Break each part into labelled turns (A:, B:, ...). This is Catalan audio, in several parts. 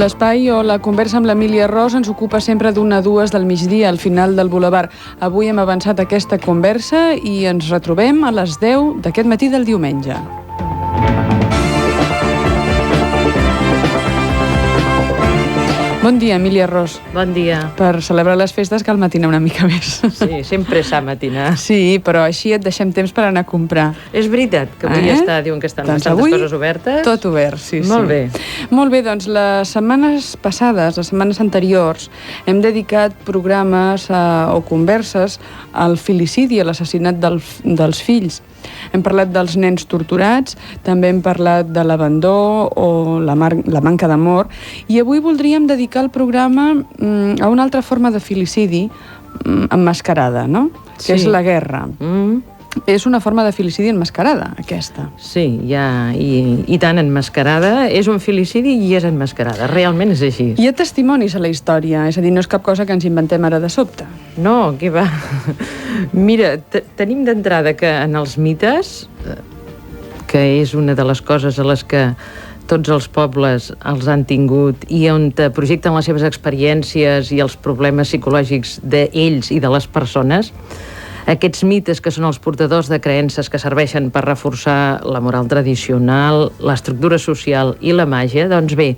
A: L'espai o la conversa amb l'Emília Ros ens ocupa sempre d'1 a 2 del migdia al final del Boulevard. Avui hem avançat aquesta conversa i ens retrobem a les 10 d'aquest matí del diumenge. Bon dia, Emília Ros.
B: Bon dia.
A: Per celebrar les festes cal matinar una mica més.
B: Sí, sempre s'ha matinar.
A: Sí, però així et deixem temps per anar a comprar.
B: És veritat que avui diuen que estan
A: doncs
B: bastantes coses obertes.
A: Tot obert, sí.
B: Molt bé.
A: Molt bé, doncs les setmanes passades, les setmanes anteriors, hem dedicat programes o converses al filicidi, a l'assassinat dels fills. Hem parlat dels nens torturats, també hem parlat de l'abandó o la manca d'amor, i avui voldríem dedicar el programa a una altra forma de filicidi emmascarada, no?
B: Sí.
A: Que és la guerra. És una forma de filicidi enmascarada, aquesta.
B: Sí, i tant enmascarada. És un filicidi i és enmascarada. Realment és així.
A: Hi ha testimonis a la història, és a dir, no és cap cosa que ens inventem ara de sobte.
B: No, què va? Mira, tenim d'entrada que en els mites, que és una de les coses a les que tots els pobles els han tingut i on projecten les seves experiències i els problemes psicològics d'ells i de les persones, aquests mites que són els portadors de creences que serveixen per reforçar la moral tradicional, l'estructura social i la màgia, doncs bé,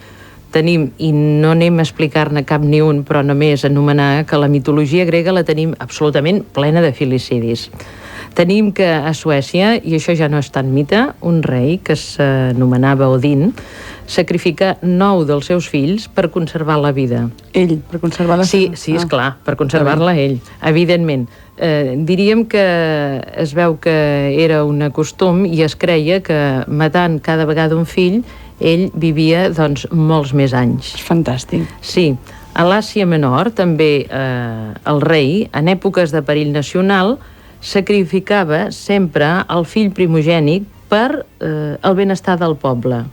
B: tenim, i no anem a explicar-ne cap ni un, però només anomenar que la mitologia grega la tenim absolutament plena de filicidis. Tenim que a Suècia, i això ja no és tan mite, un rei que s'anomenava Odin sacrifica 9 dels seus fills per conservar la vida.
A: Ell, per conservar la vida?
B: Sí, esclar, per conservar-la ell, evidentment. Diríem que es veu que era un costum i es creia que matant cada vegada un fill ell vivia, doncs, molts més anys.
A: És fantàstic.
B: Sí. A l'Àsia Menor, també el rei, en èpoques de perill nacional, sacrificava sempre el fill primogènic per el benestar del poble.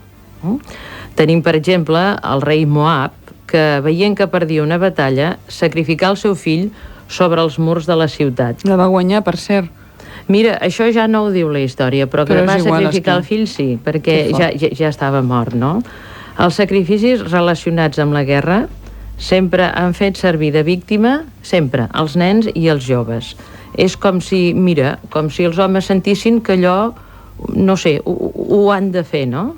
B: Tenim, per exemple, el rei Moab, que veient que perdia una batalla, sacrificà el seu fill sobre els murs de la ciutat.
A: La va guanyar, per cert.
B: Mira, això ja no ho diu la història, però que va sacrificar el fill sí, perquè ja estava mort, no? Els sacrificis relacionats amb la guerra sempre han fet servir de víctima, sempre, els nens i els joves. És com si, mira, com si els homes sentissin que allò, no sé, ho han de fer, no?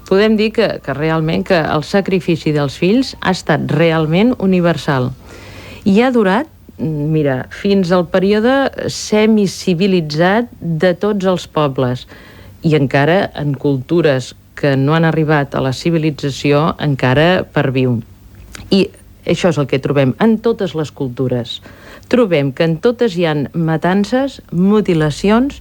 B: Podem dir que realment que el sacrifici dels fills ha estat realment universal. I ha durat, mira, fins al període semicivilitzat de tots els pobles. I encara en cultures que no han arribat a la civilització encara perviu. I això és el que trobem en totes les cultures. Trobem que en totes hi ha matances, mutilacions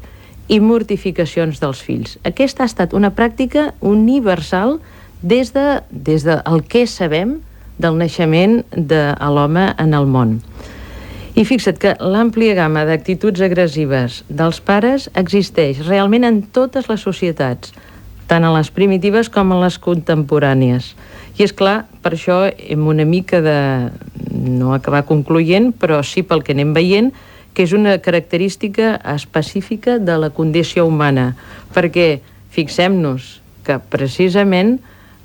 B: i mortificacions dels fills. Aquesta ha estat una pràctica universal des del que sabem del naixement de l'home en el món. I fixa't que l'àmplia gamma d'actituds agressives dels pares existeix realment en totes les societats, tant en les primitives com en les contemporànies. I és clar, per això hem una mica de no acabar concloent, però sí pel que anem veient, que és una característica específica de la condició humana, perquè fixem-nos que precisament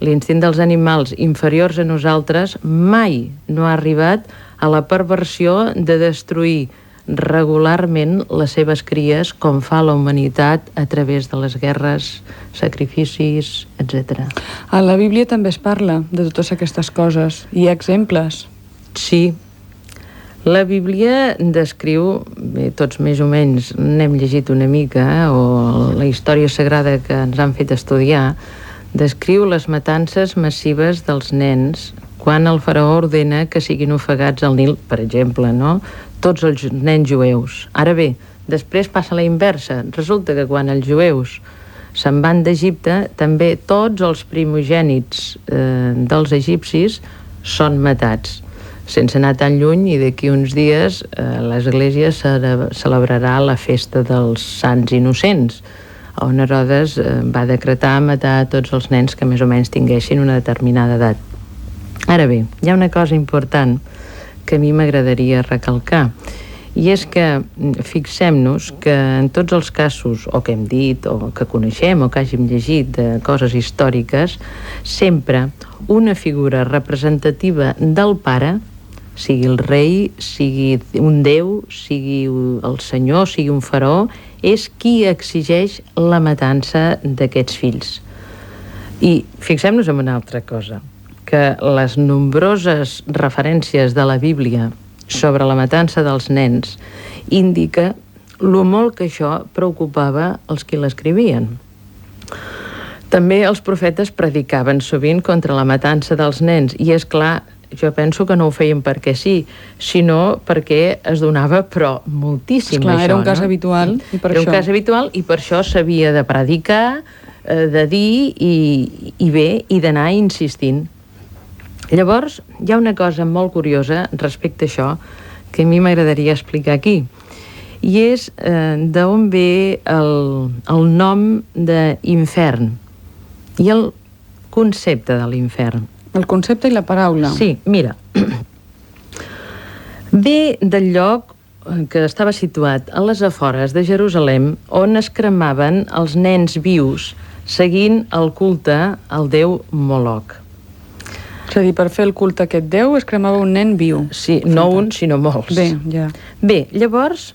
B: l'instint dels animals inferiors a nosaltres mai no ha arribat a la perversió de destruir regularment les seves cries com fa la humanitat a través de les guerres, sacrificis, etc.
A: A la Bíblia també es parla de totes aquestes coses. Hi ha exemples.
B: Sí. La Bíblia descriu, tots més o menys n'hem llegit una mica, o la història sagrada que ens han fet estudiar, descriu les matances massives dels nens quan el faraó ordena que siguin ofegats al Nil, per exemple, no? Tots els nens jueus. Ara bé, després passa la inversa. Resulta que quan els jueus se'n van d'Egipte, també tots els primogènits dels egipcis són matats. Sense anar tan lluny, i d'aquí uns dies l'Església celebrarà la festa dels Sants Innocents, on Herodes va decretar matar tots els nens que més o menys tinguessin una determinada edat. Ara bé, hi ha una cosa important que a mi m'agradaria recalcar, I és que fixem-nos que en tots els casos, o que hem dit, o que coneixem, o que hàgim llegit de coses històriques, sempre una figura representativa del pare, sigui el rei, sigui un déu, sigui el senyor, sigui un faraó, és qui exigeix la matança d'aquests fills. I fixem-nos en una altra cosa, que les nombroses referències de la Bíblia sobre la matança dels nens indica lo molt que això preocupava els qui l'escrivien. També els profetes predicaven sovint contra la matança dels nens, i és clar, jo penso que no ho feien perquè sí, sinó perquè es donava, però moltíssim,
A: esclar,
B: això.
A: Era un cas habitual, i per
B: era
A: això.
B: Un cas habitual, i per això s'havia de predicar, de dir, i bé, i d'anar insistint. Llavors, hi ha una cosa molt curiosa respecte a això que a mi m'agradaria explicar aquí, i és d'on ve el nom d'infern i el concepte de l'infern.
A: El concepte i la paraula.
B: Sí, mira. Ve del lloc que estava situat a les afores de Jerusalem, on es cremaven els nens vius seguint el culte al déu Moloc.
A: És a dir, per fer el culte a aquest déu es cremava un nen viu.
B: Sí, no un, sinó molts.
A: Bé, ja.
B: Bé, llavors,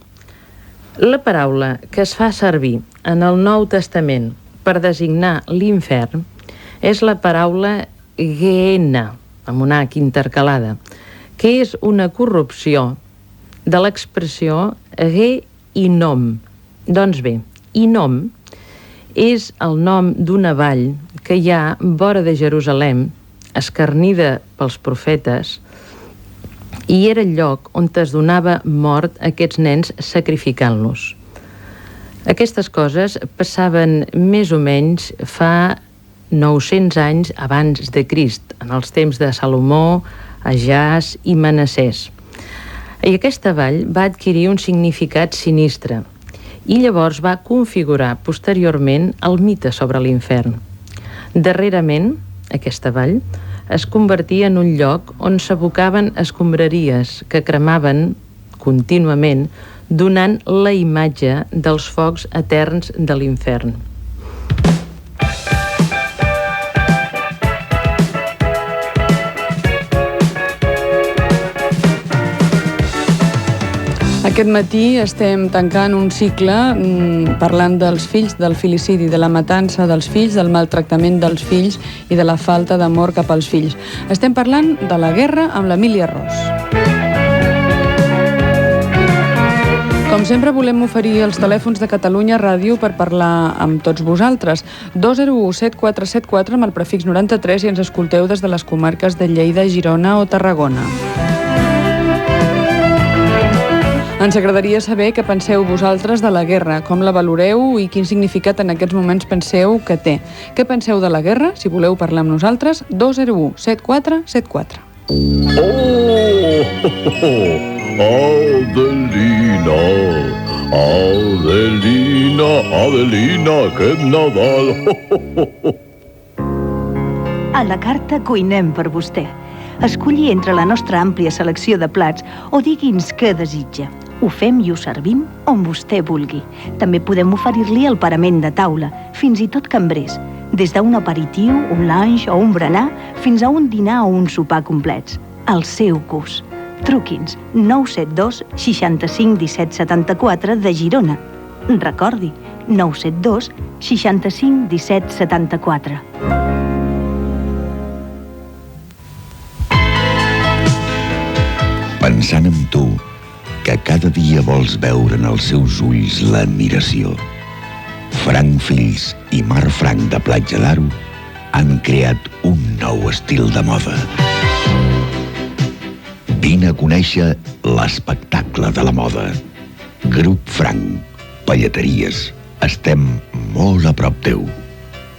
B: la paraula que es fa servir en el Nou Testament per designar l'infern és la paraula Gehenna, amb una H intercalada, que és una corrupció de l'expressió Ge-Inom. Doncs bé, Inom és el nom d'una vall que hi ha vora de Jerusalem, escarnida pels profetes, i era el lloc on es donava mort a aquests nens sacrificant-los. Aquestes coses passaven més o menys fa 900 anys abans de Crist, en els temps de Salomó, Ajàs i Manassès. I aquesta vall va adquirir un significat sinistre i llavors va configurar posteriorment el mite sobre l'infern. Darrerament, aquesta vall es convertia en un lloc on s'abocaven escombraries que cremaven contínuament, donant la imatge dels focs eterns de l'infern.
A: Aquest matí estem tancant un cicle parlant dels fills, del filicidi, de la matança dels fills, del maltractament dels fills i de la falta d'amor cap als fills. Estem parlant de la guerra amb l'Emília Ros. Com sempre, volem oferir els telèfons de Catalunya Ràdio per parlar amb tots vosaltres. 201 7474 amb el prefix 93 i ens escolteu des de les comarques de Lleida, Girona o Tarragona. Ens agradaria saber què penseu vosaltres de la guerra, com la valoreu i quin significat en aquests moments penseu que té. Què penseu de la guerra? Si voleu parlar amb nosaltres, 201 7474.
C: Adelina, Adelina, Adelina, aquest Nadal.
D: A la carta cuinem per vostè. Escolli entre la nostra àmplia selecció de plats o digui'ns què desitja. Ho fem i ho servim on vostè vulgui. També podem oferir-li el parament de taula, fins i tot cambrers, des d'un aperitiu, un lunch o un berenar, fins a un dinar o un sopar complets. Al seu gust. Truqui'ns 972 65 17 74 de Girona. Recordi, 972 65 17 74.
E: Pensant en tu, que cada dia vols veure en els seus ulls l'admiració. Frank Fills i Marc Frank de Platja d'Aro han creat un nou estil de moda. Vine a conèixer l'espectacle de la moda. Grup Frank, Pallateries. Estem molt a prop teu.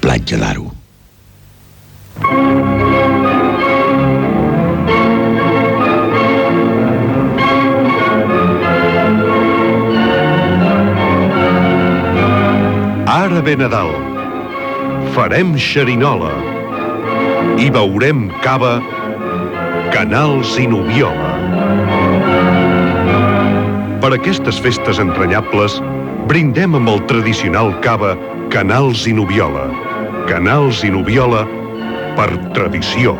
E: Platja d'Aro.
F: Ara ve Nadal. Farem xerinola i beurem cava, canals i noviola. Per Per aquestes festes entranyables, brindem amb el tradicional cava Canals i Noviola. Canals i Noviola per tradició.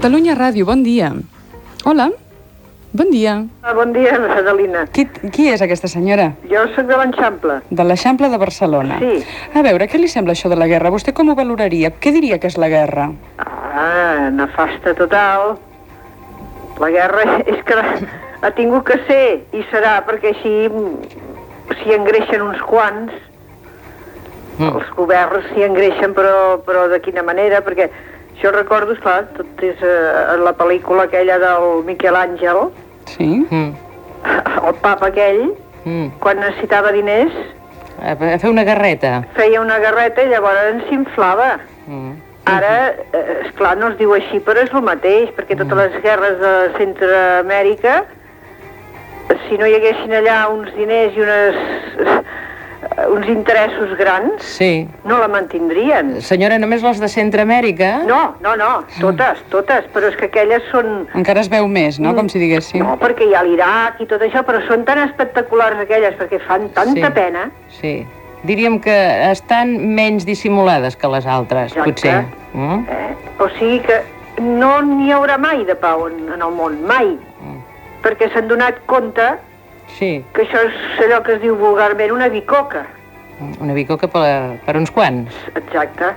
A: Catalunya Ràdio, bon dia. Hola, bon dia.
G: Bon dia, Adelina.
A: Qui és aquesta senyora?
G: Jo sóc de l'Eixample.
A: De l'Eixample de Barcelona.
G: Sí.
A: A veure, què li sembla això de la guerra? Vostè com ho valoraria? Què diria que és la guerra?
G: Nefasta total. La guerra és que ha tingut que ser, i serà, perquè així s'hi engreixen uns quants. Els governs s'hi engreixen, però de quina manera, perquè jo recordo, esclar, tot és la pel·lícula aquella del Miquel Àngel.
A: Sí.
G: El papa aquell, quan necessitava diners...
B: A fer una garreta.
G: Feia una garreta i llavors s'inflava. Ara, esclar, no es diu així, però és el mateix, perquè totes les guerres de Centroamèrica, si no hi haguessin allà uns diners i uns interessos grans,
B: sí,
G: no la mantindrien.
B: Senyora, només les de Centroamèrica?
G: No, totes, però és que aquelles són...
A: Encara es veu més, no?, com si diguéssim.
G: No, perquè hi ha l'Iraq i tot això, però són tan espectaculars aquelles, perquè fan tanta pena.
B: Sí, diríem que estan menys dissimulades que les altres, potser.
G: O sigui que no n'hi haurà mai de pau en el món, mai. Perquè s'han donat compte que això és allò que es diu vulgarment una bicoca.
B: Una bicoca per uns quants.
G: Exacte.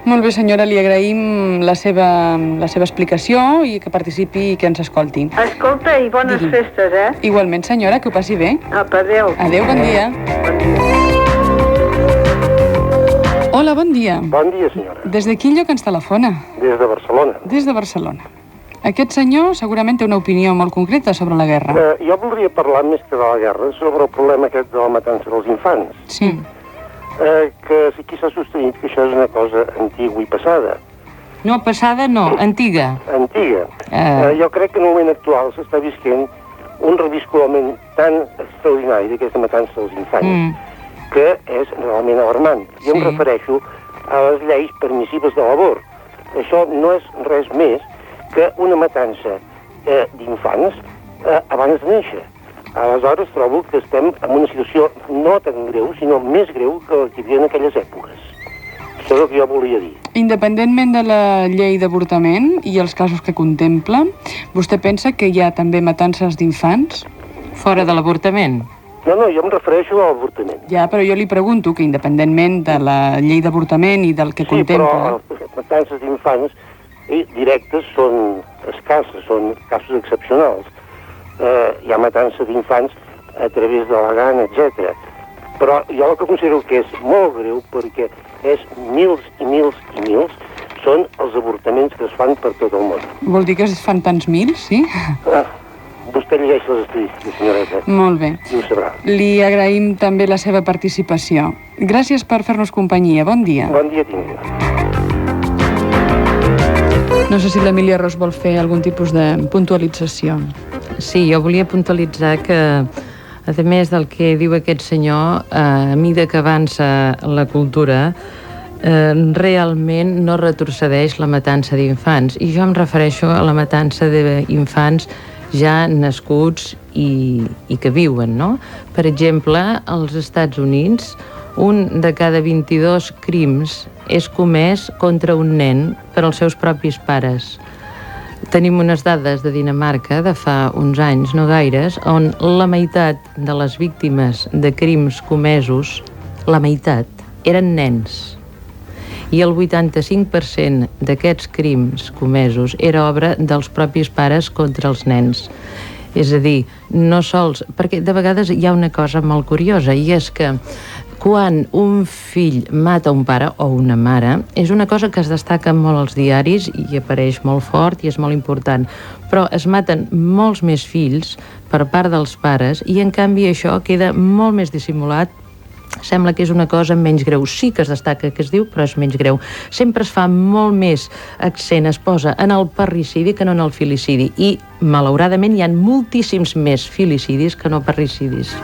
A: Molt bé, senyora, li agraïm la seva explicació i que participi i que ens escolti.
G: Escolta, i bones festes,
A: Igualment, senyora, que ho passi bé.
G: Apa, adéu.
A: Adéu, bon dia. Hola, bon dia.
H: Bon dia, senyora.
A: Des de quin lloc ens telefona?
H: Des de Barcelona.
A: Des de Barcelona. Aquest senyor segurament té una opinió molt concreta sobre la guerra.
H: Jo voldria parlar més que de la guerra sobre el problema aquest de la matança dels infants.
A: Sí.
H: Que aquí s'ha sostingut que això és una cosa antigua i passada.
B: No, passada no, antiga.
H: Antiga. Jo crec que en el moment actual s'està visquent un reviscolament tan extraordinari d'aquesta matança dels infants que és realment alarmant. Jo em refereixo a les lleis permissives de l'abort. Això no és res més que una matança d'infants abans de néixer. Aleshores trobo que estem en una situació no tan greu, sinó més greu que la que hi havia en aquelles èpoques. Això és el que jo volia dir.
A: Independentment de la llei d'avortament i els casos que contempla, vostè pensa que hi ha també matances d'infants?
B: Fora de l'avortament?
H: No, jo em refereixo a l'avortament.
A: Ja, però jo li pregunto que independentment de la llei d'avortament i del que contempla...
H: Sí, però les matances d'infants directes són escasses, són casos excepcionals. Hi ha matança d'infants a través de la gana, etc. Però jo el que considero que és molt greu, perquè és mils i mils i mils, són els avortaments que es fan per tot el món.
A: Vol dir que es fan tants mils, sí?
H: Vostè llegeix les estadístiques, senyoreta.
A: Molt bé.
H: I ho sabrà.
A: Li agraïm també la seva participació. Gràcies per fer-nos companyia. Bon dia.
H: Bon dia, tingui.
A: No sé si l'Emília Ros vol fer algun tipus de puntualització.
B: Sí, jo volia puntualitzar que, a més del que diu aquest senyor, a mesura que avança la cultura, realment no retrocedeix la matança d'infants. I jo em refereixo a la matança d'infants ja nascuts i que viuen, no? Per exemple, als Estats Units, un de cada 22 crims és comès contra un nen per als seus propis pares. Tenim unes dades de Dinamarca de fa uns anys, no gaires, on la meitat de les víctimes de crims comesos, la meitat, eren nens. I el 85% d'aquests crims comesos era obra dels propis pares contra els nens. És a dir, no sols... Perquè de vegades hi ha una cosa molt curiosa, i és que quan un fill mata un pare o una mare, és una cosa que es destaca molt als diaris i apareix molt fort i és molt important. Però es maten molts més fills per part dels pares i, en canvi, això queda molt més dissimulat sembla que és una cosa menys greu. Sí que es destaca que es diu, però és menys greu. Sempre es fa molt més accent, es posa en el parricidi que no en el filicidi. I, malauradament, hi ha moltíssims més filicidis que no parricidis.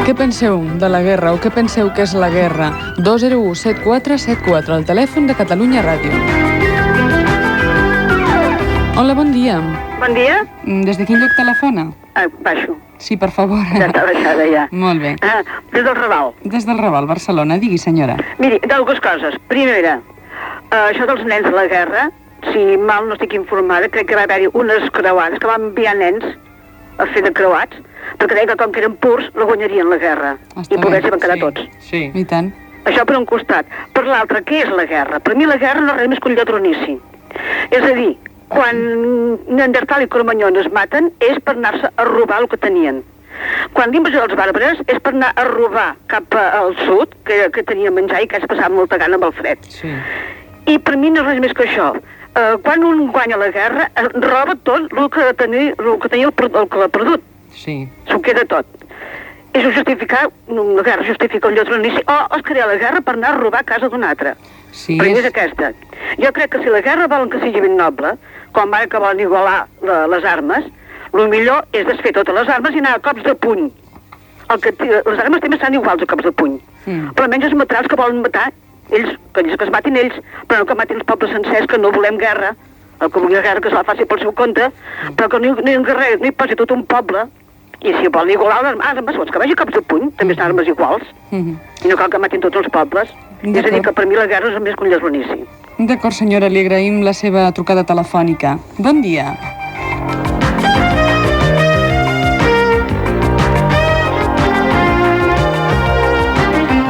A: Què penseu de la guerra o què penseu que és la guerra? 201 7474, el telèfon de Catalunya Ràdio. Hola, bon dia.
I: Bon dia.
A: Des de quin lloc telefona?
I: Baixo.
A: Sí, per favor.
I: Ja està baixada, ja.
A: Molt bé.
I: Des del Raval.
A: Des del Raval, Barcelona. Digui, senyora.
I: Miri, dues coses. Primera, això dels nens de la guerra, si mal no estic informada, crec que va haver-hi unes creuades que van enviar nens a fer de creuats, perquè deien que com que eren purs, la guanyarien la guerra. I poder s'hi van quedar tots.
A: Sí. I tant.
I: Això per un costat. Per l'altre, què és la guerra? Per mi la guerra no és res més que un llatronici. És a dir, quan Neandertal i Cromanyón es maten és per anar-se a robar el que tenien. Quan l'invasió dels bàrbares és per anar a robar cap al sud, que tenia menjar i que es passava molta gana amb el fred.
A: Sí.
I: I per mi no és res més que això. Quan un guanya la guerra, roba tot el que tenia el que l'ha perdut.
A: Sí.
I: S'ho queda tot. És justificar, la guerra justifica un llatronici, o es crea la guerra per anar a robar a casa d'un altre.
A: Sí,
I: però és aquesta. Jo crec que si la guerra volen que sigui ben noble, com ara que volen igualar les armes, el millor és desfer totes les armes i anar a cops de puny. Les armes també estan iguals a cops de puny. Però almenys els matar els que volen matar, ells, que es matin ells, però no que matin els pobles sencers, que no volem guerra. El que vulgui guerra que se la faci pel seu compte, però que no hi posi tot un poble. I si volen igualar les armes, doncs que vagi a cops de puny, també són armes iguals. I no cal que matin tots els pobles. És a dir, que per mi la guerra és més que un llatronici.
A: D'acord, senyora, li agraïm la seva trucada telefònica. Bon dia.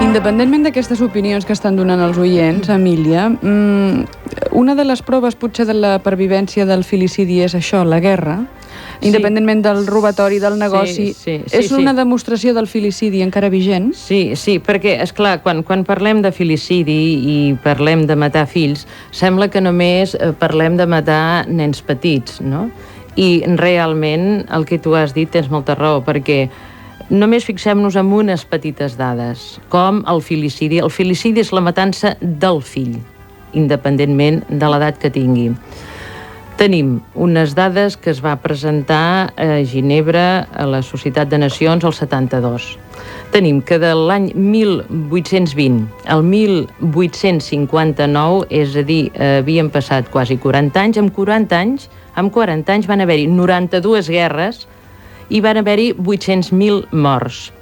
A: Independentment d'aquestes opinions que estan donant els oients, Emília, una de les proves potser de la pervivència del filicidi és això, la guerra, independentment del robatori del negoci. És una demostració del filicidi encara vigent?
B: Sí, perquè, esclar, quan parlem de filicidi i parlem de matar fills, sembla que només parlem de matar nens petits, no? I realment el que tu has dit tens molta raó, perquè només fixem-nos en unes petites dades, com el filicidi. El filicidi és la matança del fill, independentment de l'edat que tingui. Tenim unes dades que es va presentar a Ginebra a la Societat de Nacions el 72. Tenim que de l'any 1820 al 1859, és a dir, havien passat quasi 40 anys, amb 40 anys van haver-hi 92 guerres i van haver-hi 800.000 morts.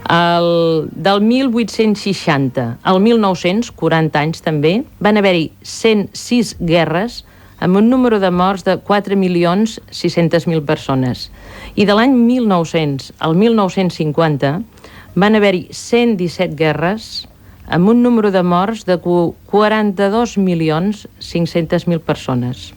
B: Del 1860 al 1900, 40 anys també, van haver-hi 106 guerres amb un número de morts de 4.600.000 persones. I de l'any 1900 al 1950 van haver-hi 117 guerres amb un número de morts de 42.500.000 persones.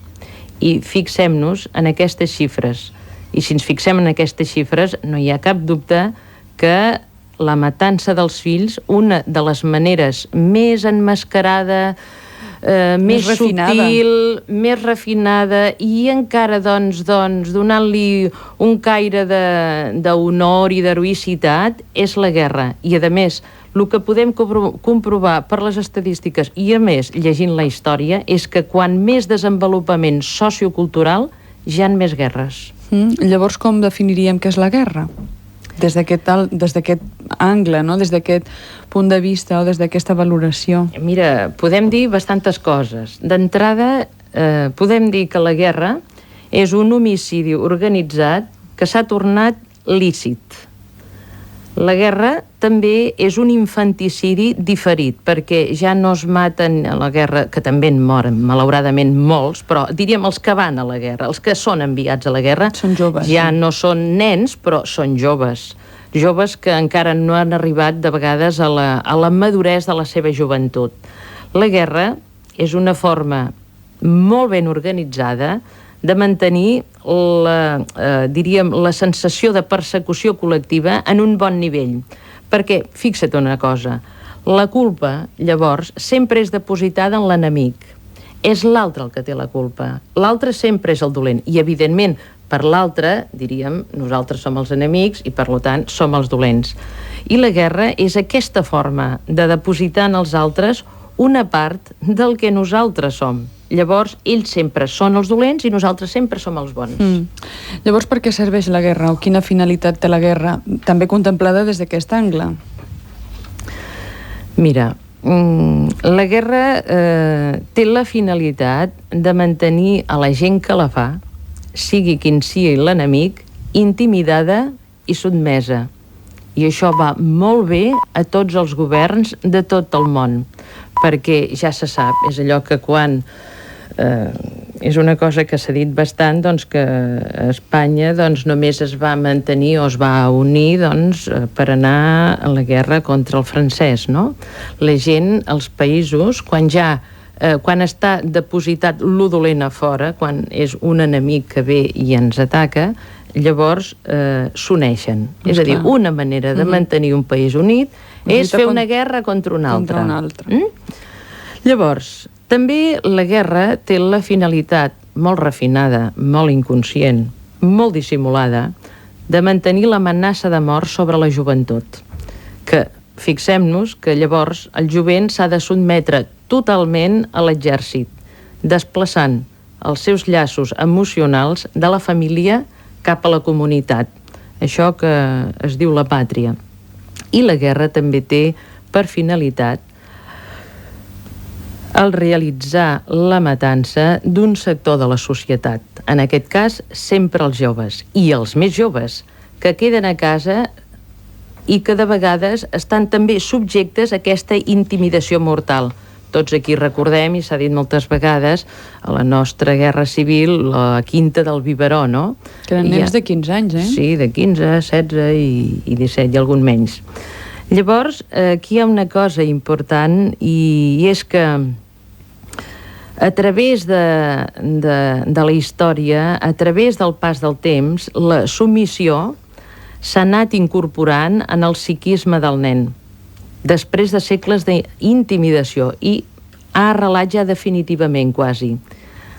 B: I fixem-nos en aquestes xifres. I si ens fixem en aquestes xifres, no hi ha cap dubte que la matança dels fills, una de les maneres més enmascarada, més sutil, més refinada i encara donant-li un caire d'honor i d'heroïcitat és la guerra. I a més, el que podem comprovar per les estadístiques i a més llegint la història és que quan més desenvolupament sociocultural ja hi ha més guerres.
A: Llavors com definiríem què és la guerra? Des d'aquest angle, no? Des d'aquest punt de vista o des d'aquesta valoració?
B: Mira, podem dir bastantes coses. D'entrada, podem dir que la guerra és un homicidi organitzat que s'ha tornat lícit. La guerra també és un infanticidi diferit, perquè ja no es maten a la guerra, que també en moren, malauradament molts, però diríem els que van a la guerra, els que són enviats a la guerra,
A: són joves,
B: ja no són nens, però són joves. Joves que encara no han arribat de vegades a la maduresa de la seva joventut. La guerra és una forma molt ben organitzada de mantenir la sensació de persecució col·lectiva en un bon nivell. Perquè, fixa't una cosa, la culpa, llavors, sempre és depositada en l'enemic. És l'altre el que té la culpa. L'altre sempre és el dolent. I, evidentment, Per l'altra, diríem, nosaltres som els enemics i, per tant, som els dolents. I la guerra és aquesta forma de depositar en els altres una part del que nosaltres som. Llavors, ells sempre són els dolents i nosaltres sempre som els bons.
A: Llavors, per què serveix la guerra o quina finalitat té la guerra, també contemplada des d'aquest angle?
B: Mira, la guerra té la finalitat de mantenir a la gent que la fa, sigui quin sigui l'enemic, intimidada i sotmesa. I això va molt bé a tots els governs de tot el món, perquè ja se sap, és allò que quan... és una cosa que s'ha dit bastant, doncs, que Espanya només es va mantenir o es va unir per anar a la guerra contra el francès, no? La gent, els països, quan està depositat lo dolent a fora, quan és un enemic que ve i ens ataca, llavors s'uneixen. És a dir, una manera de mantenir un país unit és fer una guerra contra un altre. Llavors, també la guerra té la finalitat molt refinada, molt inconscient, molt dissimulada, de mantenir l'amenaça de mort sobre la joventut. Que fixem-nos que llavors el jovent s'ha de sotmetre totalment a l'exèrcit, desplaçant els seus llaços emocionals de la família cap a la comunitat. Això que es diu la pàtria. I la guerra també té per finalitat el realitzar la matança d'un sector de la societat, en aquest cas sempre els joves, i els més joves, que queden a casa i que de vegades estan també subjectes a aquesta intimidació mortal. Tots aquí recordem, i s'ha dit moltes vegades, a la nostra guerra civil, la quinta del biberó, no?
A: Que eren nens de 15 anys, eh?
B: Sí, de 15, 16 i 17, i algun menys. Llavors, aquí hi ha una cosa important, i és que a través de la història, a través del pas del temps, la submissió s'ha anat incorporant en el psiquisme del nen, després de segles d'intimidació, i ha arrelat ja definitivament quasi.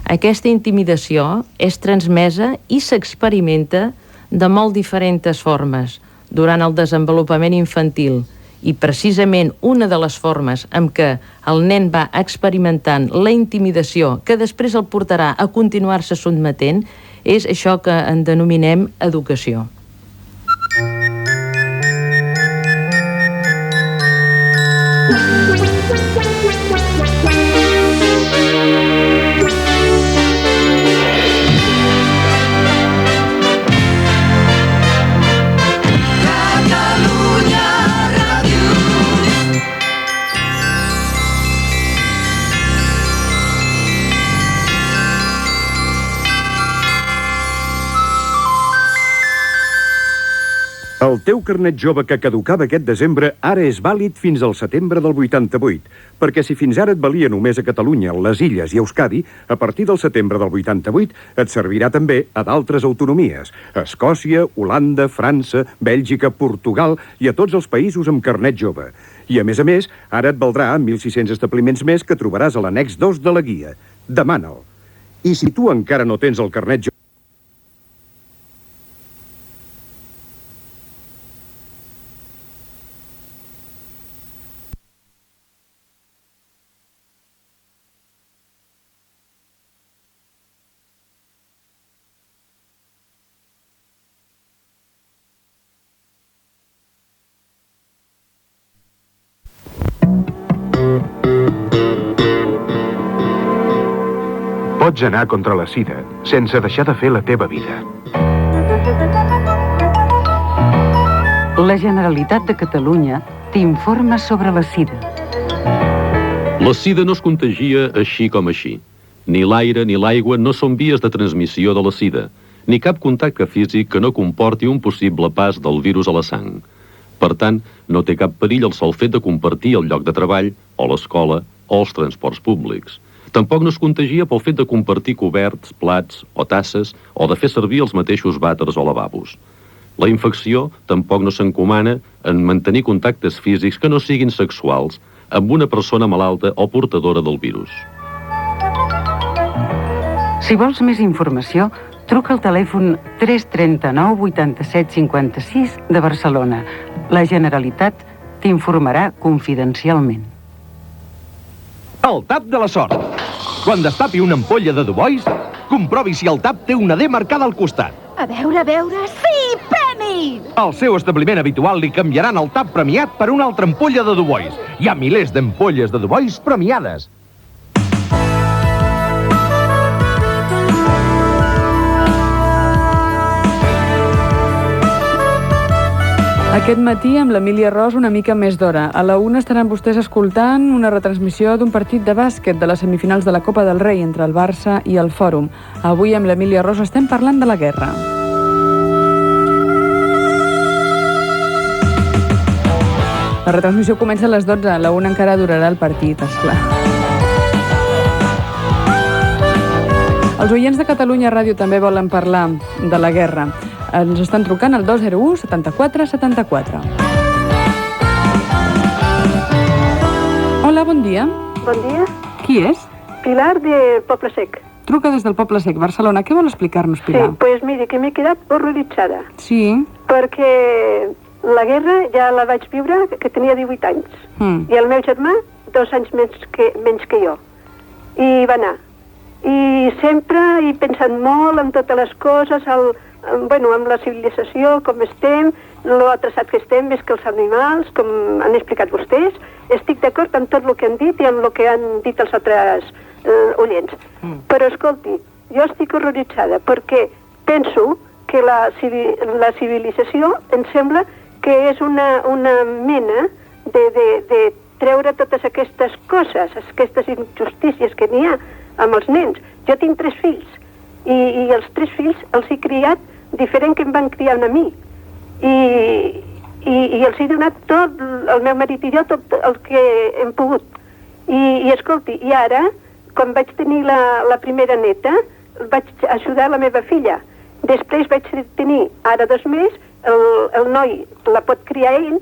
B: Aquesta intimidació és transmesa i s'experimenta de molt diferents formes durant el desenvolupament infantil, i precisament una de les formes en què el nen va experimentant la intimidació que després el portarà a continuar-se sotmetent és això que en denominem educació.
F: El teu carnet jove que caducava aquest desembre ara és vàlid fins al setembre del 88, perquè si fins ara et valia només a Catalunya, les Illes i Euskadi, a partir del setembre del 88 et servirà també a d'altres autonomies, a Escòcia, Holanda, França, Bèlgica, Portugal i a tots els països amb carnet jove. I a més, ara et valdrà 1.600 establiments més que trobaràs a l'annex 2 de la guia. Demana'l. I si tu encara no tens el carnet jove... Pots anar contra la sida sense deixar de fer la teva vida.
J: La Generalitat de Catalunya t'informa sobre la sida.
K: La sida no es contagia així com així. Ni l'aire ni l'aigua no són vies de transmissió de la sida, ni cap contacte físic que no comporti un possible pas del virus a la sang. Per tant, no té cap perill el sol fet de compartir el lloc de treball, o l'escola, o els transports públics. Tampoc no es contagia pel fet de compartir coberts, plats o tasses o de fer servir els mateixos vàters o lavabos. La infecció tampoc no s'encomana en mantenir contactes físics que no siguin sexuals amb una persona malalta o portadora del virus.
J: Si vols més informació, Truca al telèfon 339 87 56 de Barcelona. La Generalitat t'informarà confidencialment.
L: El tap de la sort. Quan destapi una ampolla de Dubois, comprovi si el tap té una D marcada al costat.
M: A veure... Sí, premi!
L: Al seu establiment habitual li canviaran el tap premiat per una altra ampolla de Dubois. Hi ha milers d'ampolles de Dubois premiades.
A: Aquest matí amb l'Emília Ros una mica més d'hora. A la 1 estaran vostès escoltant una retransmissió d'un partit de bàsquet de les semifinals de la Copa del Rei entre el Barça i el Fòrum. Avui amb l'Emília Ros estem parlant de la guerra. La retransmissió comença a les 12, a la 1 encara durarà el partit, esclar. Els oients de Catalunya Ràdio també volen parlar de la guerra. Ens estan trucant al 201 74 74. Hola, bon dia.
N: Bon dia.
A: Qui és?
N: Pilar de Poble Sec.
A: Truca des del Poble Sec, Barcelona. Què vol explicar-nos, Pilar?
N: Sí, pues mire, que m'he quedat horroritzada.
A: Sí.
N: Perquè la guerra ja la vaig viure, que tenia 18 anys. I el meu germà, 2 anys menys que jo. I va anar. I sempre he pensat molt en totes les coses, amb la civilització, com estem, lo atrasat que estem, més que els animals, com han explicat vostès. Estic d'acord amb tot el que han dit i amb el que han dit els altres oients. Però, escolti, jo estic horroritzada perquè penso que la civilització em sembla que és una mena de treure totes aquestes coses, aquestes injustícies que n'hi ha amb els nens. Jo tinc 3 fills i els 3 fills els he criat diferent que em van criar a mi. I els he donat tot, el meu marit i jo, tot el que hem pogut. I escolti, i ara, quan vaig tenir la primera neta, vaig ajudar la meva filla. Després vaig tenir, ara 2 més, el noi la pot criar ell,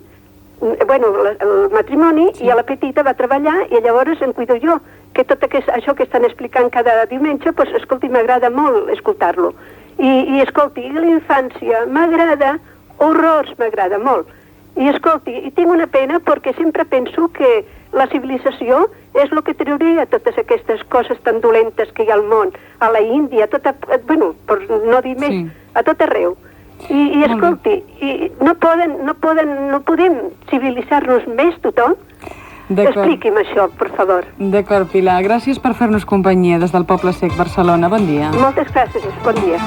N: el matrimoni, i a la petita va treballar i llavors en cuido jo. Que tot això que estan explicant cada diumenge, doncs, escolti, m'agrada molt escoltar-lo. I escolti, la infància m'agrada, horrors m'agrada molt. I escolti, i tinc una pena perquè sempre penso que la civilització és el que trauria totes aquestes coses tan dolentes que hi ha al món, a la Índia, per no dir més, a tot arreu. I escolti, no podem civilitzar-nos més tothom? Expliqui'm això, per favor.
A: D'acord, Pilar. Gràcies per fer-nos companyia des del Poble Sec, Barcelona. Bon dia.
N: Moltes gràcies. Bon dia.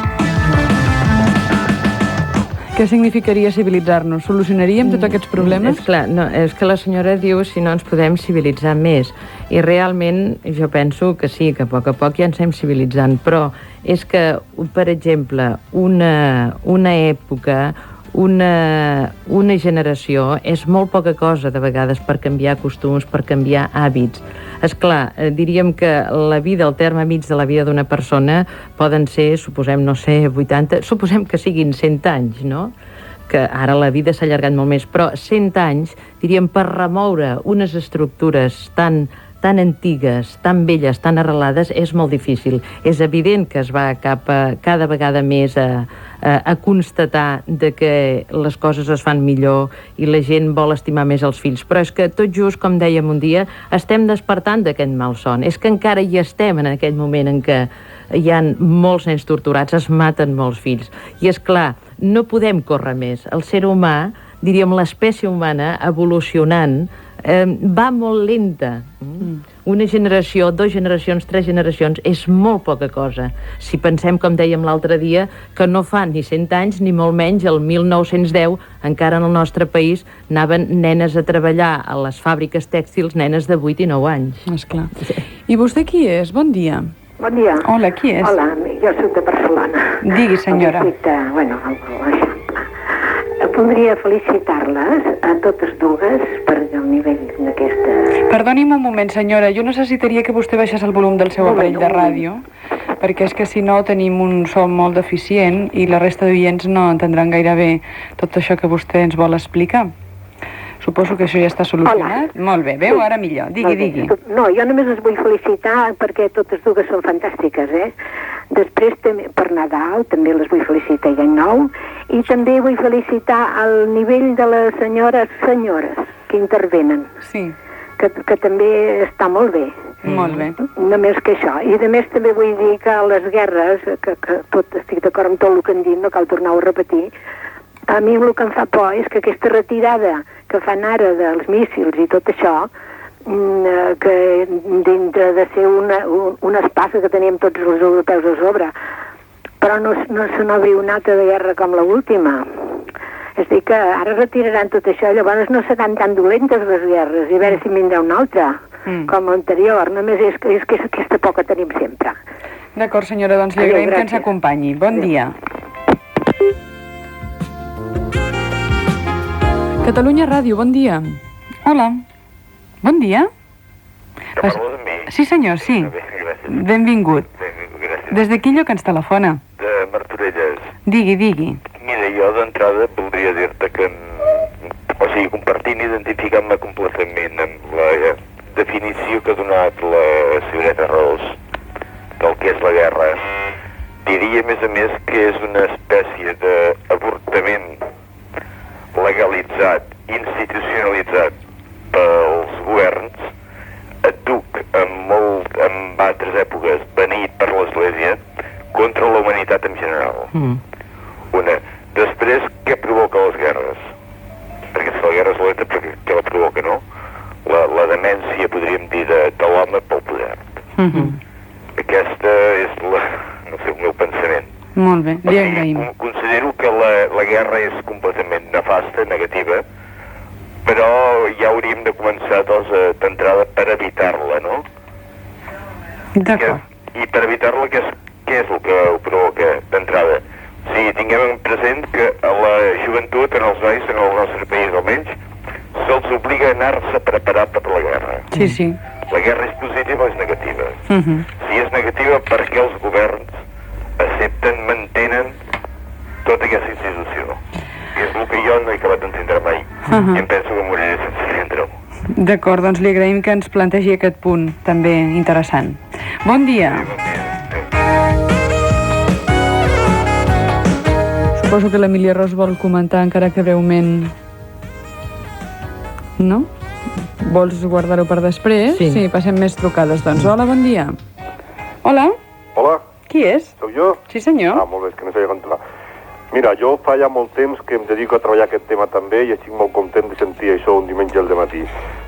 A: Què significaria civilitzar-nos? Solucionaríem tots aquests problemes?
B: Esclar, no, és que la senyora diu si no ens podem civilitzar més. I realment jo penso que sí, que a poc ja ens anem civilitzant, però és que, per exemple, una època, una generació és molt poca cosa de vegades per canviar costums, per canviar hàbits. Esclar, diríem que la vida, el terme mig de la vida d'una persona poden ser, suposem, 80, suposem que siguin 100 anys, no? Que ara la vida s'ha allargat molt més, però 100 anys, diríem, per remoure unes estructures tan antigues, tan velles, tan arrelades, és molt difícil. És evident que es va cada vegada més a constatar de que les coses es fan millor i la gent vol estimar més els fills. Però és que tot just, com dèiem un dia, estem despertant d'aquest malson. És que encara hi estem en aquell moment en què hi ha molts nens torturats, es maten molts fills. I és clar, no podem córrer més. El ser humà, diríem, l'espècie humana evolucionant, va molt lenta. Una generació, 2 generacions, 3 generacions és molt poca cosa. Si pensem, com dèiem l'altre dia, que no fa ni 100 anys ni molt menys el 1910 encara en el nostre país anaven nenes a treballar a les fàbriques tèxtils, nenes de 8 i 9 anys.
A: Esclar. I vostè qui és? Bon dia.
O: Bon dia.
A: Hola, qui és?
O: Hola, jo soc de Barcelona.
A: Digui, senyora.
O: Voldria felicitar-les a totes dues per el nivell d'aquesta...
A: Perdoni'm un moment, senyora. Jo necessitaria que vostè baixés el volum del seu aparell de ràdio, perquè és que si no tenim un so molt deficient i la resta d'oients no entendran gaire bé tot això que vostè ens vol explicar. Suposo que això ja està solucionat. Hola. Molt bé, veu? Ara millor. Digui.
O: No, jo només les vull felicitar perquè totes dues són fantàstiques, Després, per Nadal, també les vull felicitar i any nou, i també vull felicitar al nivell de les senyores que intervenen.
A: Sí.
O: Que també està molt bé.
A: Molt bé.
O: Només que això. I a més també vull dir que les guerres, que estic d'acord amb tot el que han dit, no cal tornar-ho a repetir, a mi el que em fa por és que aquesta retirada que fan ara dels míssils i tot això, que dintre de ser una espasa que teníem tots els europeus a sobre, però no se n'obri una altra de guerra com l'última. És a dir, que ara retiraran tot això, llavors no seran tan dolentes les guerres, i a veure si en vindrà una altra, com l'anterior. Només és que és aquesta por que tenim sempre.
A: D'acord, senyora, doncs li agraïm que ens acompanyi. Bon dia. Catalunya Ràdio, bon dia. Hola. Bon dia.
P: Que parles amb mi?
A: Sí, senyor, sí.
P: Bé, gràcies.
A: Benvingut.
P: Gràcies.
A: Des de Quillo que ens telefona.
P: De Martorelles.
A: Digui.
P: Mira, jo d'entrada voldria dir-te que, compartint i identificant-me completament amb la definició que ha donat la senyoreta Ros del que és la guerra, diria, a més, que és una espècie d'avortament legalitzat, institucionalitzat pels governs, duc en altres èpoques venit per l'Església contra la humanitat en general. Una. Després, què provoca les guerres? Perquè si la guerra és dolenta, què la provoca, no? La demència, podríem dir, de l'home pel poder. Aquesta és el meu pensament.
A: Molt bé, li agraïm.
P: Considero que la guerra és completament nefasta, negativa, però ja hauríem de començar d'entrada per evitar-la, no?
A: D'acord.
P: I per evitar-la, què és el que ho provoca d'entrada? Sí, tinguem present que a la joventut, en els nois, en el nostre país almenys, se'ls obliga a anar-se a preparar per la guerra.
A: Sí.
P: La guerra és positiva o és negativa? Si és negativa, per què els governs accepten, mantenen tota aquesta institució? Que és el que jo no he acabat d'entendre mai. I em penso que moriré sense entendre-ho.
A: D'acord, doncs li agraïm que ens plantegi aquest punt, també interessant. Bon dia. Suposo que l'Emília Ros vol comentar encara que breument... No? Vols guardar-ho per després? Sí, passem més trucades, doncs. Hola, bon dia. Hola.
Q: Hola.
A: Qui és?
Q: Soc jo?
A: Sí, senyor.
Q: Molt bé, és que no sabia contestar. Mira, jo fa ja molt temps que em dedico a treballar aquest tema també i estic molt content de sentir això un diumenge al dematí.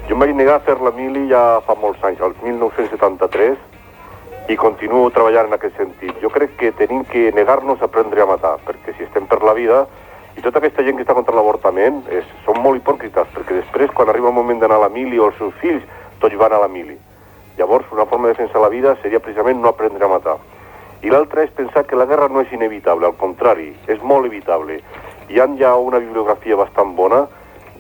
Q: Jo em vaig negar a fer la mili ja fa molts anys, al 1973, i continuo treballant en aquest sentit. Jo crec que tenim que negar-nos a aprendre a matar, perquè si estem per la vida, i tota aquesta gent que està contra l'avortament són molt hipòcrites, perquè després, quan arriba el moment d'anar a la mili o els seus fills, tots van a la mili. Llavors, una forma de defensar la vida seria precisament no aprendre a matar. I l'altra és pensar que la guerra no és inevitable, al contrari, és molt evitable. Hi ha ja una bibliografia bastant bona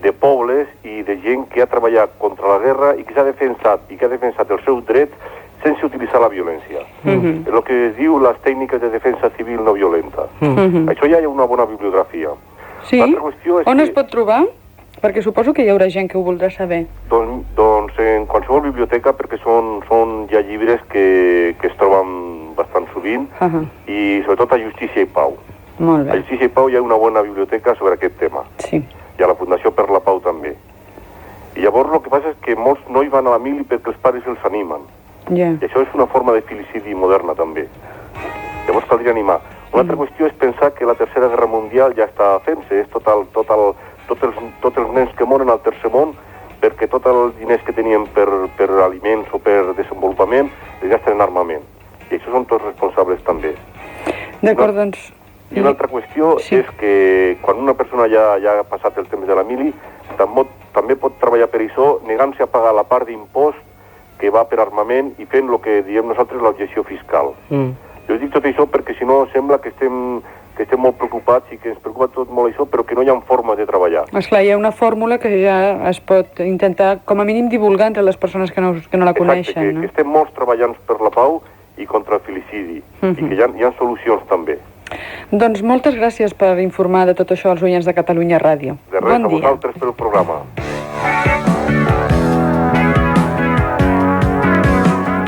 Q: de pobles i de gent que ha treballat contra la guerra i que s'ha defensat i que ha defensat els seus drets sense utilitzar la violència. És el que es diu les tècniques de defensa civil no violenta. Això ja hi ha una bona bibliografia.
A: Sí? On es pot trobar? Perquè suposo que hi haurà gent que ho voldrà saber.
Q: Doncs en qualsevol biblioteca, perquè són ja llibres que es troben bastant sovint, i sobretot a Justícia i Pau.
A: Molt bé.
Q: A Justícia i Pau hi ha una bona biblioteca sobre aquest tema.
A: Sí.
Q: I a la Fundació per la Pau també. I llavors el que passa és que molts nois van a la mili perquè els pares els animen. I això és una forma de filicidi moderna també. Llavors caldria animar. Una altra qüestió és pensar que la Tercera Guerra Mundial ja està fent-se, és tots els nens que moren al Tercer Món, perquè tots els diners que tenien per aliments o per desenvolupament es gasten en armament. I això són tots responsables també.
A: D'acord, doncs...
Q: I una altra qüestió és que quan una persona ja ha passat el temps de la mili, també pot treballar per això, negant-se a pagar la part d'impost que va per armament i fent el que diem nosaltres l'objecció fiscal. Jo dic tot això perquè si no sembla que estem molt preocupats i que ens preocupa tot molt això, però que no hi ha forma de treballar.
A: Esclar, hi ha una fórmula que ja es pot intentar, com a mínim, divulgar entre les persones que no la coneixen.
Q: Exacte, que estem molts treballant per la pau i contra el filicidi, i que hi ha solucions també.
A: Doncs moltes gràcies per informar de tot això als oients de Catalunya Ràdio.
Q: De res, a vosaltres pel programa.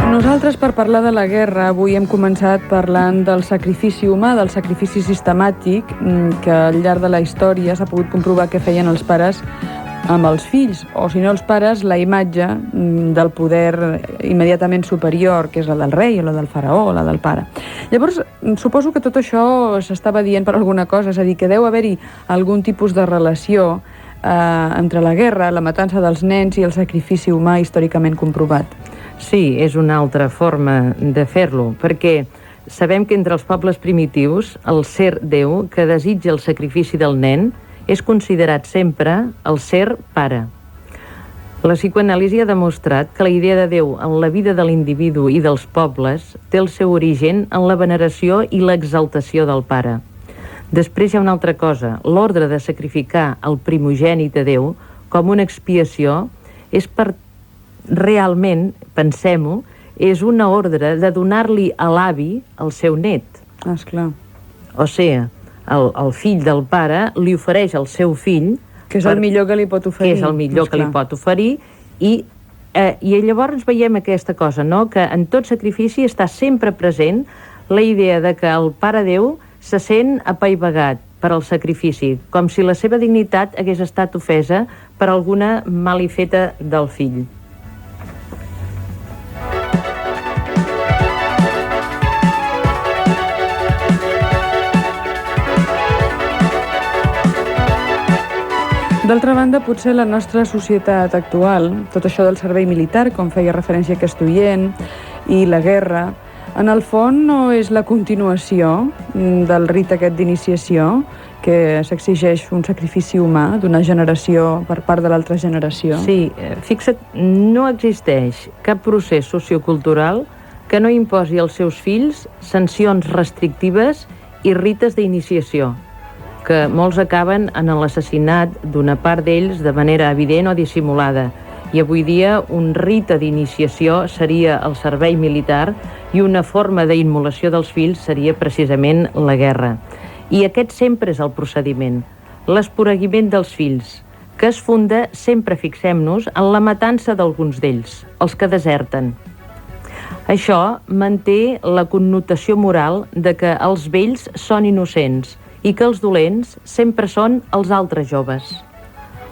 A: Nosaltres Nosaltres, per parlar de la guerra, avui hem començat parlant del sacrifici humà, del sacrifici sistemàtic, que al llarg de la història s'ha pogut comprovar que feien els pares amb els fills, o si no els pares, la imatge del poder immediatament superior, que és la del rei, o la del faraó, o la del pare. Llavors, suposo que tot això s'estava dient per alguna cosa, és a dir, que deu haver-hi algun tipus de relació entre la guerra, la matança dels nens i el sacrifici humà històricament comprovat.
B: Sí, és una altra forma de fer-lo, perquè sabem que entre els pobles primitius el ser Déu que desitja el sacrifici del nen és considerat sempre el ser pare. La psicoanàlisi ha demostrat que la idea de Déu en la vida de l'individu i dels pobles té el seu origen en la veneració i l'exaltació del pare. Després hi ha una altra cosa. L'ordre de sacrificar el primogènit a Déu com una expiació és per realment, pensem-ho, és una ordre de donar-li a l'avi el seu net.
A: Esclar.
B: O sigui, el fill del pare li ofereix al seu fill...
A: Que és el millor que li pot oferir.
B: Que és el millor que li pot oferir, i llavors veiem aquesta cosa, no?, que en tot sacrifici està sempre present la idea de que el Pare Déu se sent apaivagat per al sacrifici, com si la seva dignitat hagués estat ofesa per alguna malifeta del fill.
A: D'altra banda, potser la nostra societat actual, tot això del servei militar, com feia referència aquest oient, i la guerra, en el fons no és la continuació del rit aquest d'iniciació, que s'exigeix un sacrifici humà d'una generació per part de l'altra generació.
B: Sí, fixa't, no existeix cap procés sociocultural que no imposi als seus fills sancions restrictives i rites d'iniciació, que molts acaben en l'assassinat d'una part d'ells de manera evident o dissimulada. I avui dia un rite d'iniciació seria el servei militar i una forma d'immolació dels fills seria precisament la guerra. I aquest sempre és el procediment, l'esporeguiment dels fills, que es funda, sempre fixem-nos, en la matança d'alguns d'ells, els que deserten. Això manté la connotació moral de que els vells són innocents i que els dolents sempre són els altres joves.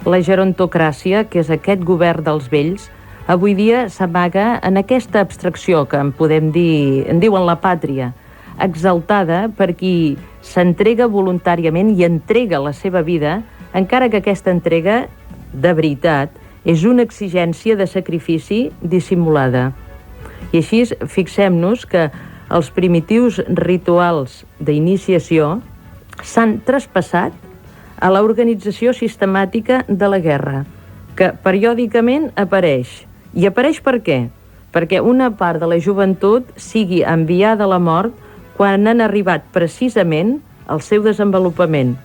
B: La gerontocràcia, que és aquest govern dels vells, avui dia s'amaga en aquesta abstracció que en diuen la pàtria, exaltada per qui s'entrega voluntàriament i entrega la seva vida, encara que aquesta entrega, de veritat, és una exigència de sacrifici dissimulada. I així fixem-nos que els primitius rituals d'iniciació s'han traspassat a l'organització sistemàtica de la guerra, que periòdicament apareix. I apareix per què? Perquè una part de la joventut sigui enviada a la mort quan han arribat precisament al seu desenvolupament.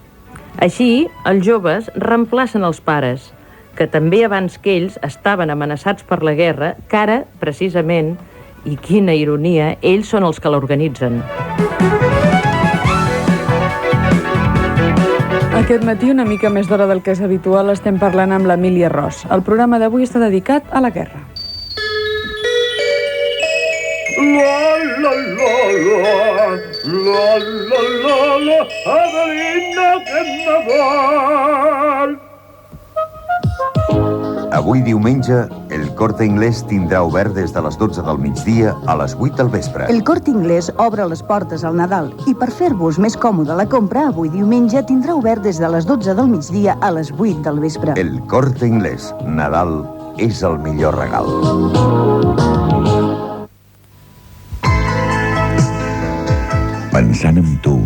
B: Així, els joves reemplacen els pares, que també abans que ells estaven amenaçats per la guerra, que ara, precisament, i quina ironia, ells són els que l'organitzen.
A: Aquest matí, una mica més d'hora del que és habitual, estem parlant amb l'Emília Ros. El programa d'avui està dedicat a la guerra.
C: La la la la, la la la la, Adelina, que Nadal!
R: Avui diumenge, el Corte Inglés tindrà obert des de les 12 del migdia a les 8 del vespre.
S: El Corte Inglés obre les portes al Nadal i per fer-vos més còmode la compra, avui diumenge tindrà obert des de les 12 del migdia a les 8 del vespre.
R: El Corte Inglés. Nadal és el millor regal.
E: Pensant en tu,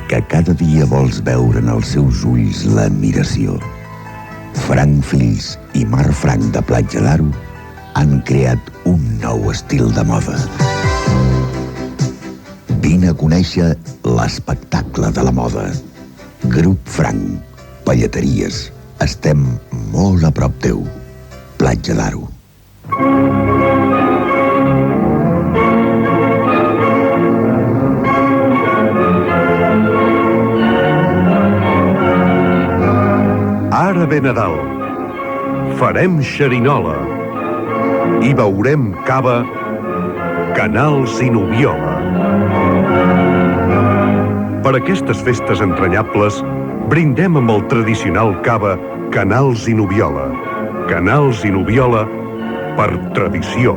E: que cada dia vols veure en els seus ulls l'admiració. Frank Fills i Mar Frank de Platja d'Aro han creat un nou estil de moda. Vine a conèixer l'espectacle de la moda. Grup Frank, Pelleteries. Estem molt a prop teu. Platja d'Aro.
F: Ara ve Nadal. Farem xerinola i beurem cava Canals i Nubiola. Per aquestes festes entranyables, brindem amb el tradicional cava Canals i Nubiola. Canals i Nubiola per tradició.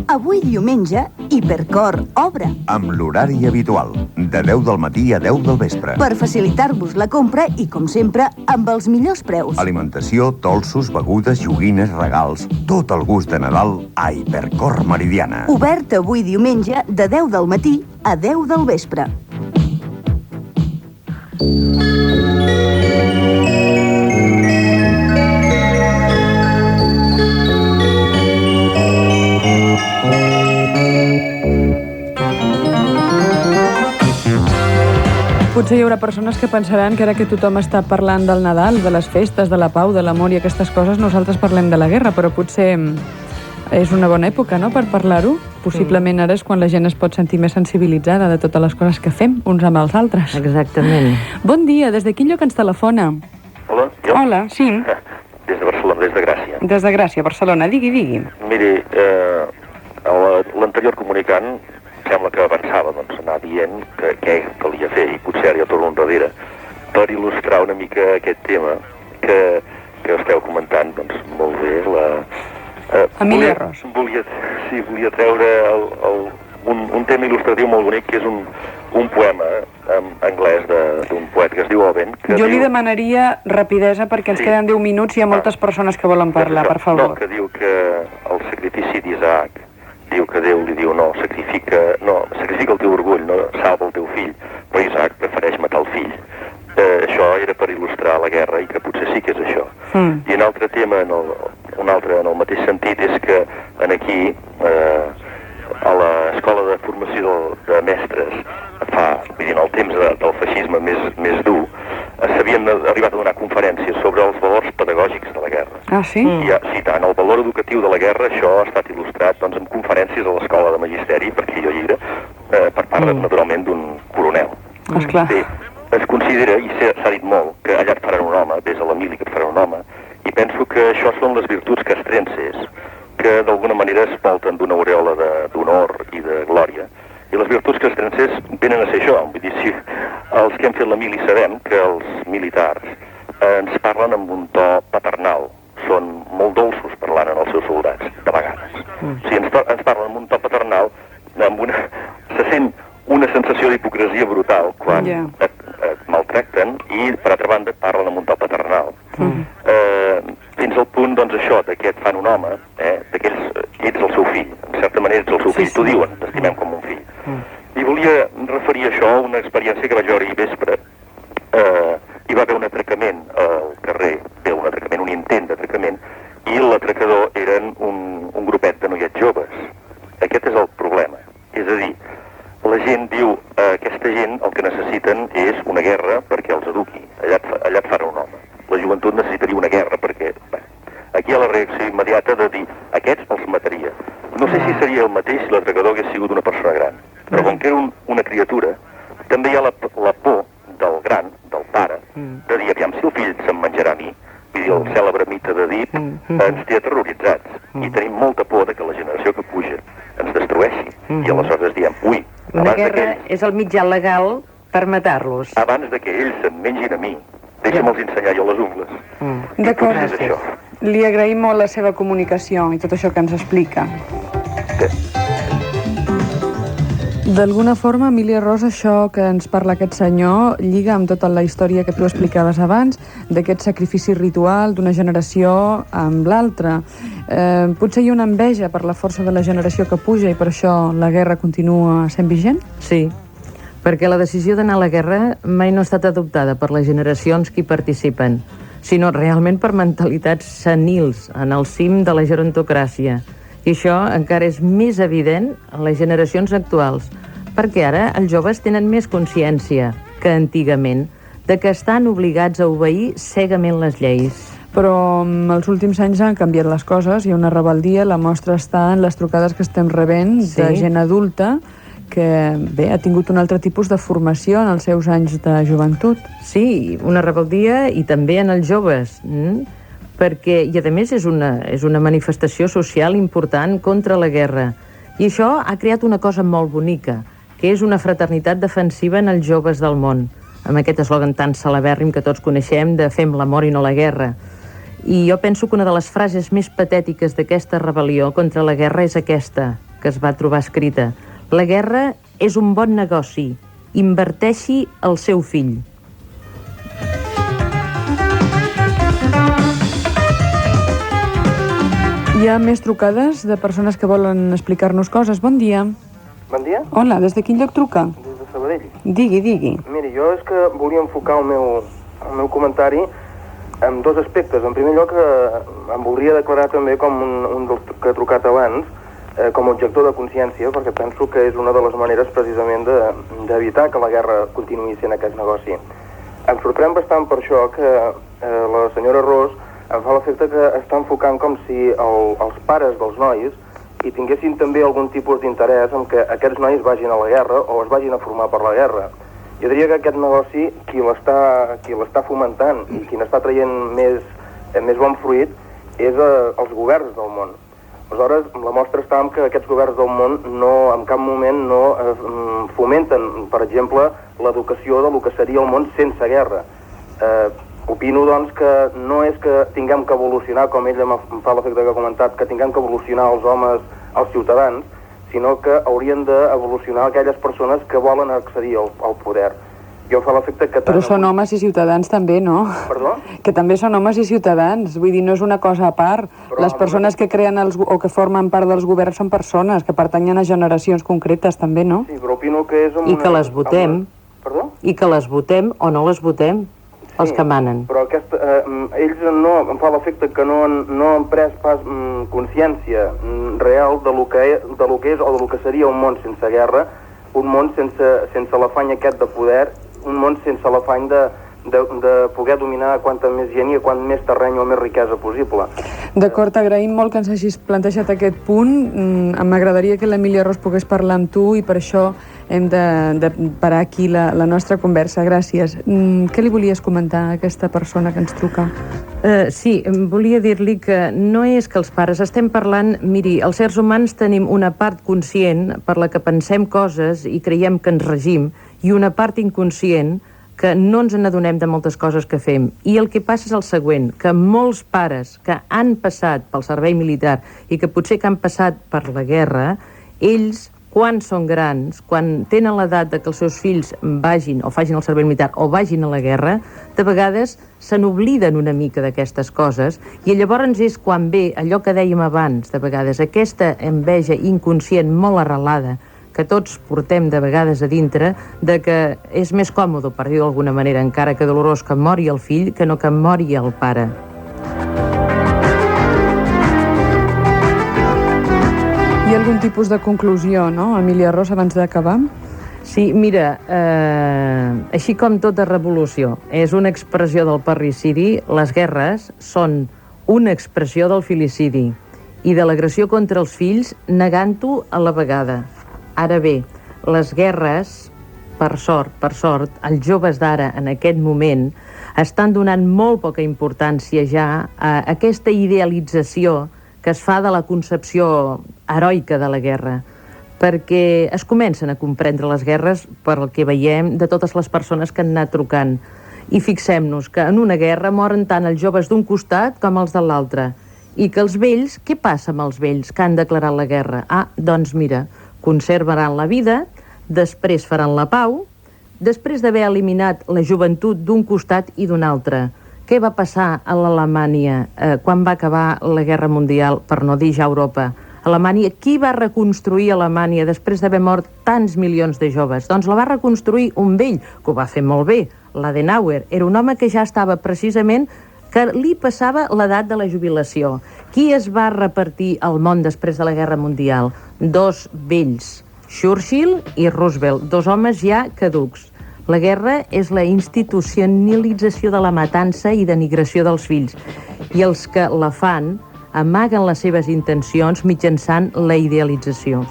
S: Avui diumenge, Hipercor obre.
R: Amb l'horari habitual, de 10 del matí a 10 del vespre.
S: Per facilitar-vos la compra i, com sempre, amb els millors preus.
R: Alimentació, dolços, begudes, joguines, regals, tot el gust de Nadal a Hipercor Meridiana.
S: Obert avui diumenge de 10 del matí a 10 del vespre.
A: Potser hi haurà persones que pensaran que ara que tothom està parlant del Nadal, de les festes, de la pau, de l'amor i aquestes coses, nosaltres parlem de la guerra, però potser és una bona època, no?, per parlar-ho. Possiblement ara és quan la gent es pot sentir més sensibilitzada de totes les coses que fem uns amb els altres.
B: Exactament.
A: Bon dia, des de quin lloc ens telefona?
T: Hola, jo?
A: Hola, sí.
T: Des de Barcelona, des de Gràcia.
A: Des de Gràcia, Barcelona. Digui.
T: Miri, l'anterior comunicant sembla que avançava, doncs, anar dient què calia fer, i potser ara ja torno enrere, per il·lustrar una mica aquest tema que esteu comentant, doncs, molt bé,
A: Emília Ros.
T: Volia treure un tema il·lustratiu molt bonic, que és un poema en anglès d'un poet que es diu Owen.
A: Jo li demanaria rapidesa perquè ens queden 10 minuts i hi ha moltes persones que volen parlar, per favor.
T: No, que diu que el sacrifici d'Isaac, diu que Déu li diu sacrifica el teu orgull, no salva el teu fill, però Isaac prefereix matar el fill. Això era per il·lustrar la guerra i que potser sí que és això. I un altre tema, un altre en el mateix sentit, és que aquí, a l'escola de formació de mestres, en el temps del feixisme més dur, s'havien arribat a donar conferències sobre els valors pedagògics de la guerra.
A: Ah, sí?
T: Sí, tant. El valor educatiu de la guerra, això ha estat il·lustrat doncs, amb conferències a l'escola de magisteri, perquè jo hi era, per part, naturalment, d'un coronel.
A: Esclar.
T: Bé, es considera, i s'ha dit molt, que allà et faran un home, ves a l'Emili que et faran un home, i penso que això són les virtuts castrenses, que d'alguna manera es volten d'una aureola d'honor i de glòria. I les virtuts castrenses venen a ser això. Vull dir, si els que hem fet la mili sabem que els militars ens parlen amb un to paternal. Són molt dolços parlant en els seus soldats, de vegades. O sigui, ens parlen amb un to paternal, se sent una sensació d'hipocresia brutal quan et maltracten i, per altra banda, et parlen amb un to paternal. Fins al punt, doncs, això, que et fan un home, d'aquells, ets el seu fill, en certa manera ets el seu fill, t'ho diuen, t'estimem com un fill. I volia referir això a una experiència que vaig veure ahir vespre. Hi va haver un atracament al carrer, un intent d'atracament, i l'atracador eren un grupet de noiets joves. Aquest és el problema. És a dir, la gent diu, aquesta gent el que necessiten és una guerra perquè els eduqui. Allà et farà un home. La joventut necessitaria una guerra perquè... Aquí hi ha la reacció immediata de dir, aquests els mataria. No sé si seria el mateix si l'atracador hagués sigut una persona gran. Però com que era una criatura, també hi ha la por del gran, del pare, de dir, aviam, si el fill se'm menjarà a mi, vull dir, el cèlebre mite d'Edip, ens té aterroritzats. I tenim molta por de que la generació que puja ens destrueixi. I aleshores diem, ui,
B: una guerra és el mitjà legal per matar-los.
T: Abans de que ells se'n mengin a mi, deixa'm-los ensenyar jo les ungles.
A: D'acord. Li agraïm molt la seva comunicació i tot això que ens explica. D'alguna forma, Emília Ros, això que ens parla aquest senyor lliga amb tota la història que tu explicaves abans, d'aquest sacrifici ritual d'una generació amb l'altra. Potser hi ha una enveja per la força de la generació que puja i per això la guerra continua sent vigent?
B: Sí, perquè la decisió d'anar a la guerra mai no ha estat adoptada per les generacions que hi participen, sinó realment per mentalitats senils en el cim de la gerontocràcia. I això encara és més evident en les generacions actuals, perquè ara els joves tenen més consciència que antigament de que estan obligats a obeir cegament les lleis.
A: Però els últims anys han canviat les coses, hi ha una rebeldia, la mostra està en les trucades que estem rebent de gent adulta que, bé, ha tingut un altre tipus de formació en els seus anys de joventut.
B: Sí, una rebeldia i també en els joves. perquè, i a més és una manifestació social important contra la guerra. I això ha creat una cosa molt bonica, que és una fraternitat defensiva en els joves del món, amb aquest eslògan tan celebèrrim que tots coneixem de fem l'amor i no la guerra. I jo penso que una de les frases més patètiques d'aquesta rebel·lió contra la guerra és aquesta, que es va trobar escrita: la guerra és un bon negoci, inverteixi el seu fill.
A: Hi ha més trucades de persones que volen explicar-nos coses. Bon dia.
U: Bon dia.
A: Hola, des de quin lloc truca?
U: Des de Sabadell.
A: Digui.
U: Miri, jo és que volia enfocar el meu comentari en dos aspectes. En primer lloc, em voldria declarar també com un dels que ha trucat abans, com a objector de consciència, perquè penso que és una de les maneres precisament d'evitar que la guerra continuï sent aquest negoci. Em sorprèn bastant per això que la senyora Ros em fa l'efecte que està enfocant com si els pares dels nois hi tinguessin també algun tipus d'interès en que aquests nois vagin a la guerra o es vagin a formar per la guerra. Jo diria que aquest negoci, qui l'està fomentant i qui n'està traient més bon fruit és els governs del món. Aleshores, la mostra està en que aquests governs del món en cap moment no fomenten, per exemple, l'educació del que seria el món sense guerra. Opino, doncs, que no és que tinguem que evolucionar, com ella em fa l'efecte que ha comentat, que tinguem que evolucionar els homes, els ciutadans, sinó que haurien d'evolucionar aquelles persones que volen accedir al poder. Jo em fa l'efecte que...
A: Però són homes i ciutadans també, no?
U: Perdó?
A: Que també són homes i ciutadans, vull dir, no és una cosa a part. Les persones que creen o que formen part dels governs són persones que pertanyen a generacions concretes també, no?
U: Sí, però opino que és...
B: I que les votem.
U: Perdó?
B: I que les votem o no les votem. Els que manen.
U: Però ells no, em fa l'efecte que no han pres pas consciència real de lo que és o de lo que seria un món sense guerra, un món sense l'afany aquest de poder, un món sense l'afany de poder dominar quanta més gent i quant més terreny o més riquesa possible.
A: D'acord, t'agraïm molt que ens hagis plantejat aquest punt. M'agradaria que l'Emília Ros pogués parlar amb tu i per això hem de parar aquí la nostra conversa. Gràcies. Què li volies comentar a aquesta persona que ens truca?
B: Sí, volia dir-li que no és que els pares estem parlant... Miri, els éssers humans tenim una part conscient per la que pensem coses i creiem que ens regim i una part inconscient que no ens n'adonem de moltes coses que fem. I el que passa és el següent, que molts pares que han passat pel servei militar i que potser que han passat per la guerra, ells, quan són grans, quan tenen l'edat de que els seus fills vagin o facin el servei militar o vagin a la guerra, de vegades se n'obliden una mica d'aquestes coses i llavors és quan ve allò que dèiem abans, de vegades aquesta enveja inconscient molt arrelada que tots portem de vegades a dintre, de que és més còmode, per dir d'alguna manera, encara que dolorós, que mori el fill, que no que mori el pare.
A: Hi ha algun tipus de conclusió, no, Emília Ros, abans d'acabar?
B: Sí, mira, així com tota revolució és una expressió del parricidi, les guerres són una expressió del filicidi i de l'agressió contra els fills negant-ho a la vegada. Ara bé, les guerres, per sort, els joves d'ara, en aquest moment, estan donant molt poca importància ja a aquesta idealització que es fa de la concepció heroica de la guerra, perquè es comencen a comprendre les guerres per el que veiem de totes les persones que han anat trucant. I fixem-nos que en una guerra moren tant els joves d'un costat com els de l'altre, i que els vells, què passa amb els vells que han declarat la guerra? Doncs mira, conservaran la vida, després faran la pau, després d'haver eliminat la joventut d'un costat i d'un altre. Què va passar a l'Alemanya quan va acabar la Guerra Mundial, per no dir ja Europa? Alemanya, qui va reconstruir Alemanya després d'haver mort tants milions de joves? Doncs la va reconstruir un vell, que ho va fer molt bé, l'Adenauer. Era un home que ja estava precisament que li passava l'edat de la jubilació. Qui es va repartir el món després de la Guerra Mundial? Dos vells, Churchill i Roosevelt, dos homes ja caducs. La guerra és la institucionalització de la matança i denigració dels fills. I els que la fan amaguen les seves intencions mitjançant la idealització.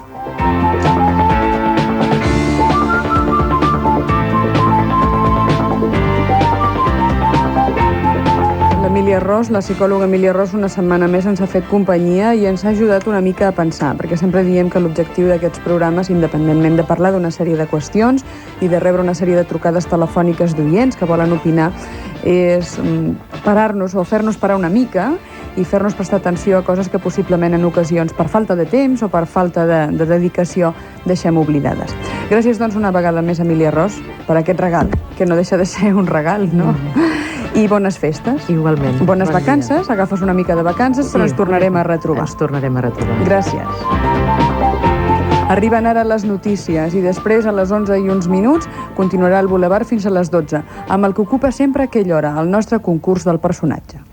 A: Emília Ros. La psicòloga Emília Ros una setmana més ens ha fet companyia i ens ha ajudat una mica a pensar, perquè sempre diem que l'objectiu d'aquests programes, independentment de parlar d'una sèrie de qüestions i de rebre una sèrie de trucades telefòniques d'oients que volen opinar, és parar-nos o fer-nos parar una mica i fer-nos prestar atenció a coses que possiblement en ocasions per falta de temps o per falta de dedicació deixem oblidades. Gràcies doncs una vegada més, Emília Ros, per aquest regal, que no deixa de ser un regal, no? I bones festes.
B: Igualment.
A: Bones vacances, agafes una mica de vacances, però ens tornarem a retrobar.
B: Ens tornarem a retrobar.
A: Gràcies. Arriben ara les notícies i després, a les 11 i uns minuts, continuarà el Boulevard fins a les 12, amb el que ocupa sempre aquella hora, el nostre concurs del personatge.